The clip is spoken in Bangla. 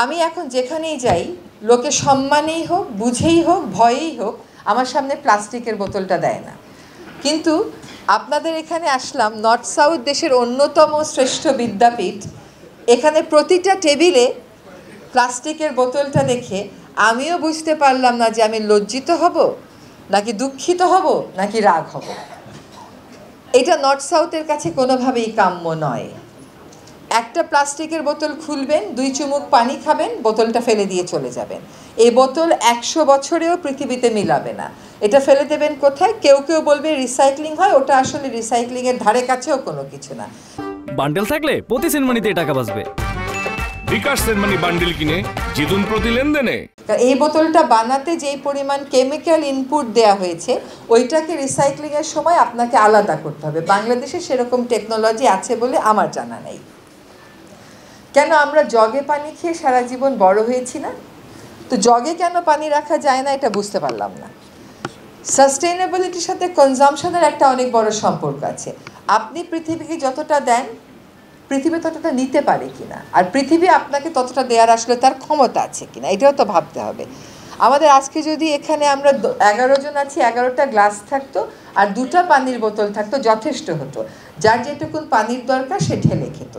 আমি এখন যেখানেই যাই লোকে সম্মানেই হোক বুঝেই হোক ভয়েই হোক আমার সামনে প্লাস্টিকের বোতলটা দেয় না। কিন্তু আপনাদের এখানে আসলাম, নর্থ সাউথ দেশের অন্যতম শ্রেষ্ঠ বিদ্যাপীঠ, এখানে প্রতিটা টেবিলে প্লাস্টিকের বোতলটা দেখে আমিও বুঝতে পারলাম না যে আমি লজ্জিত হব নাকি দুঃখিত হব নাকি রাগ হব। এটা নর্থ সাউথের কাছে কোনোভাবেই কাম্য নয়। একটা প্লাস্টিকের বোতল খুলবেন, 2 চুমুক পানি খাবেন, বোতলটা ফেলে দিয়ে চলে যাবেন। এই বোতল 100 বছরেও পৃথিবীতে মিলাবে না। এটা ফেলে দেবেন কোথায়? কেউ কেউ বলবে রিসাইক্লিং হয়, ওটা আসলে রিসাইক্লিংয়ের ধারে কাছেও কোনো কিছু না। বান্ডেল থাকলে প্রতি সেনমানিতে টাকা বাঁচবে। বিকাশ সেনমানি বান্ডেল কিনে জিতুন প্রতি লেনদেনে। এই বোতলটা বানাতে যেই পরিমাণ কেমিক্যাল ইনপুট দেয়া হয়েছে ওইটাকে রিসাইক্লিংয়ের সময় আপনাকে আলাদা করতে হবে। বাংলাদেশে সেরকম টেকনোলজি আছে বলে আমার জানা নেই। কেন আমরা জগে পানি খেয়ে সারা জীবন বড় হয়েছি না? তো জগে কেন পানি রাখা যায় না এটা বুঝতে পারলাম না। সাস্টেইনেবিলিটির সাথে কনজাম্পশনের একটা অনেক বড় সম্পর্ক আছে। আপনি পৃথিবীকে যতটা দেন পৃথিবী ততটা নিতে পারে কিনা, আর পৃথিবী আপনাকে ততটা দেওয়ার আসলে তার ক্ষমতা আছে কিনা, এটাও তো ভাবতে হবে। আমাদের আজকে যদি এখানে আমরা 11 জন আছি, 11টা গ্লাস থাকতো আর 2টা পানির বোতল থাকতো, যথেষ্ট হতো। যার যেটুকুন পানির দরকার সে ঢেলে খেত।